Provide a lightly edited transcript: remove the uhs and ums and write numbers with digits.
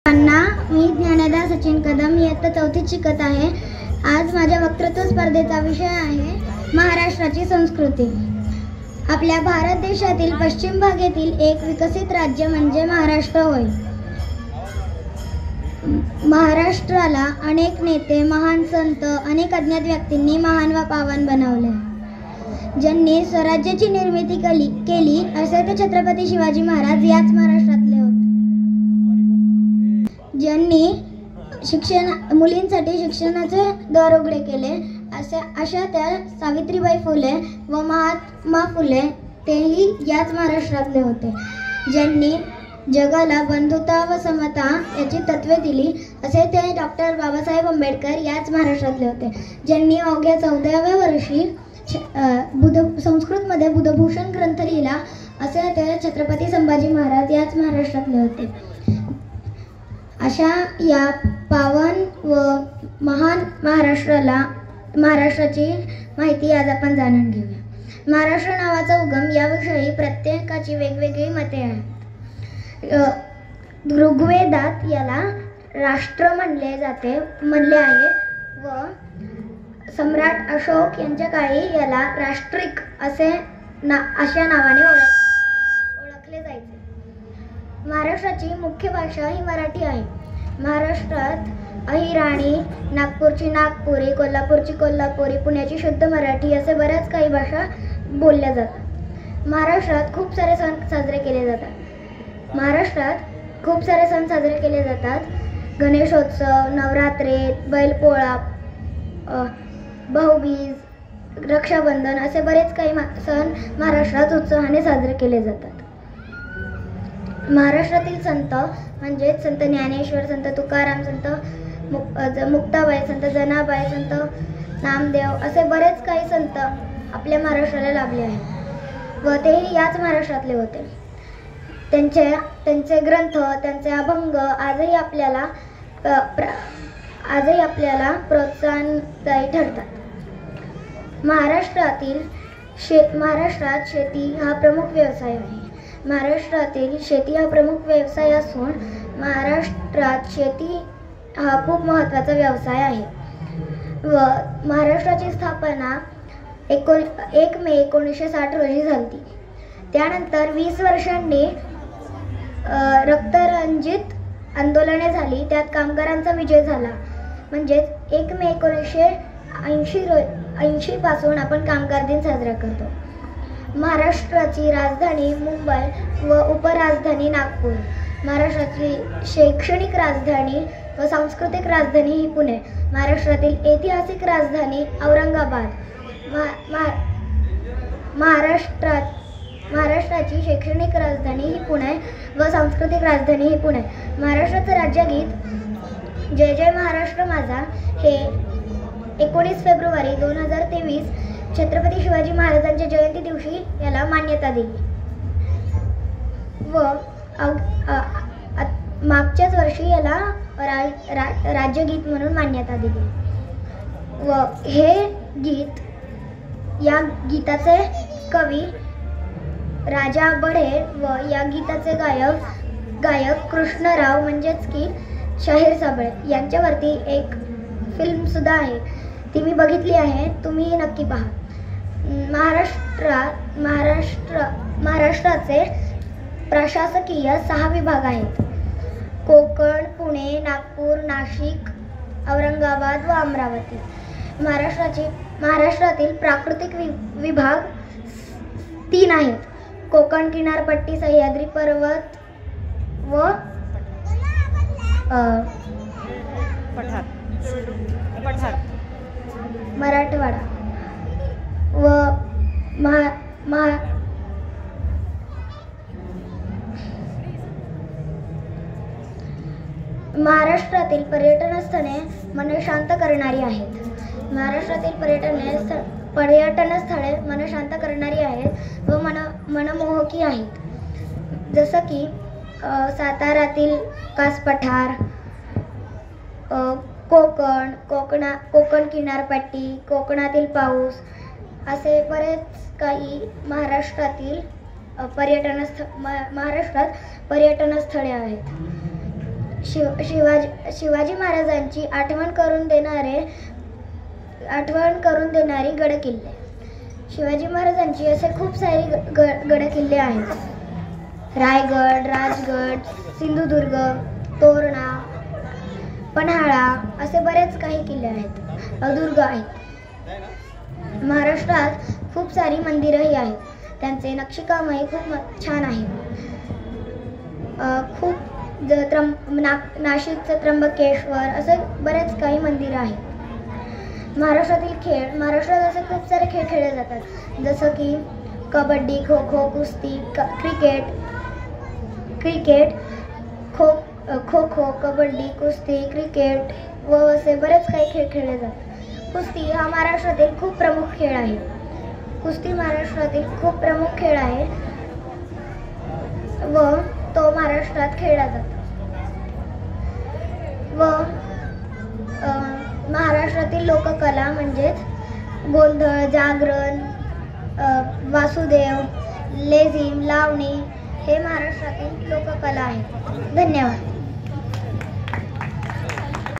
मी ज्ञानदा सचिन कदम इयत्ता 4थीत शिकत आहे। आज माझ्या वक्तृत्व स्पर्धेचा विषय आहे महाराष्ट्राची संस्कृती। आपल्या भारत देशातील पश्चिम भागातील एक विकसित राज्य म्हणजे महाराष्ट्र होय। महाराष्ट्राला अनेक नेते, महान संत, अनेक अज्ञात व्यक्तींनी महान व पावन बनवले। ज्यांनी स्वराज्याची निर्मिती केली असे ते छत्रपती शिवाजी महाराज याच महाराष्ट्रातले होते। ज्यांनी मुलींसाठी शिक्षणाचे दार उघडे केले अशा त्या सावित्रीबाई फुले व महात्मा फुले तेही याच महाराष्ट्रातले होते। ज्यांनी जगाला बंधुता व समता याची तत्वे दिली असे ते डॉक्टर बाबासाहेब आंबेडकर याच महाराष्ट्रातले होते। ज्यांनी अवघ्या 14व्या वर्षी संस्कृतमध्ये बुधभूषण ग्रंथ लिहिला असे ते छत्रपती संभाजी महाराज याच महाराष्ट्रातले होते। अशा या पावन व महान महाराष्ट्राची माहिती आज आपण जाणून घेऊया। महाराष्ट्र नावाचा उगम याविषयी प्रत्येकाची वेगवेगळी मते आहेत। ऋग्वेदात याला राष्ट्र म्हणले आहे व सम्राट अशोक यांच्या काळी याला राष्ट्रिक अशा नावाने ओळखले जायचे। महाराष्ट्राची मुख्य भाषा ही मराठी आहे। महाराष्ट्रात अहिराणी, नागपूरची नागपुरी, कोल्हापूरची कोल्हापुरी, पुण्याची शुद्ध मराठी असे बऱ्याच काही भाषा बोलल्या जातात। महाराष्ट्रात खूप सारे सण साजरे केले जातात। गणेशोत्सव, नवरात्रे, बैलपोळा, भाऊबीज, रक्षाबंधन असे बरेच काही सण महाराष्ट्रात उत्साहाने साजरे केले जातात। महाराष्ट्रातील संत म्हणजे संत ज्ञानेश्वर, संत तुकाराम, संत मुक्ताबाई, संत जनाबाई, संत नामदेव असे बरेच काही संत आपल्या महाराष्ट्राला लाभले आहेत व तेही याच महाराष्ट्रातले होते। त्यांचे ग्रंथ, त्यांचे अभंग आजही आपल्याला प्रोत्साहनदायी ठरतात। महाराष्ट्रात शेती हा प्रमुख व्यवसाय आहे। महाराष्ट्रातील शेती हा प्रमुख व्यवसाय असून महाराष्ट्रात शेती हा खूप महत्त्वाचा व्यवसाय आहे व महाराष्ट्राची स्थापना 1 मे 1960 रोजी झाली। त्यानंतर 20 वर्षांनी रक्तरंजित आंदोलने झाली, त्यात कामगारांचा विजय झाला। म्हणजेच 1 मे 1980 पासून आपण कामगार दिन साजरा करतो। महाराष्ट्राची राजधानी मुंबई व उपराजधानी नागपूर। महाराष्ट्राची शैक्षणिक राजधानी व सांस्कृतिक राजधानी ही पुणे। महाराष्ट्रातील ऐतिहासिक राजधानी औरंगाबाद। महाराष्ट्राची शैक्षणिक राजधानी ही पुणे व सांस्कृतिक राजधानी ही पुणे। महाराष्ट्राचं राज्यगीत जय जय महाराष्ट्र माझा हे 19 फेब्रुवारी 2023 छत्रपती शिवाजी महाराजांच्या जयंती दिवशी याला मान्यता दिली व मागच्याच वर्षी याला राज्यगीत म्हणून मान्यता दिली व हे गीत, या गीताचे कवी राजा बढे व या गीताचे गायक कृष्णराव म्हणजेच की शाहीर साबळे यांच्यावरती एक फिल्म सुद्धा आहे, ती मी बघितली आहे, तुम्ही नक्की पहा। महाराष्ट्राचे प्रशासकीय 6 विभाग आहेत: कोकण, पुणे, नागपूर, नाशिक, औरंगाबाद व अमरावती। महाराष्ट्रातील प्राकृतिक विभाग 3 आहेत: कोकण किनारपट्टी, सह्याद्री पर्वत व मराठवाडा व महाराष्ट्रातील पर्यटन स्थळे मन शांत करणारी आहेत। महाराष्ट्रातील पर्यटन स्थळे मन शांत करणारी आहेत व मनमोहकी आहेत। जसं की सातारातील कास पठार, कोकण किनारपट्टी, कोकणातील पाऊस असे बरेच काही महाराष्ट्रात पर्यटन स्थळे आहेत। शिवाजी महाराजांची आठवण करून देणारी गडकिल्ले. शिवाजी महाराजांची असे खूप सारे गडकिल्ले आहेत. रायगड, राजगड, सिंधुदुर्ग, तोरणा, पन्हाळा असे बरेच काही किल्ले आहेत, दुर्ग आहेत. महाराष्ट्रात खूप सारी मंदिरंही आहेत. त्यांचे नक्षीकामही खूप छान आहे. नाशिकचं त्र्यंबकेश्वर असे बरेच काही मंदिरं आहेत. महाराष्ट्रात असे खूप सारे खेळ खेळले जातात, जसं की कबड्डी, खो खो, कुस्ती, क्रिकेट, खो खो, कबड्डी, कुस्ती, क्रिकेट व असे बरेच काही खेळ खेळले जातात. कुस्ती हा महाराष्ट्रातील खूप प्रमुख खेळ आहे. व तो महाराष्ट्रात खेळला जातो. व महाराष्ट्रातील लोककला म्हणजेच गोंधळ, जागरण, वासुदेव, लेझिम, लावणी हे महाराष्ट्रातील लोककला आहेत. धन्यवाद.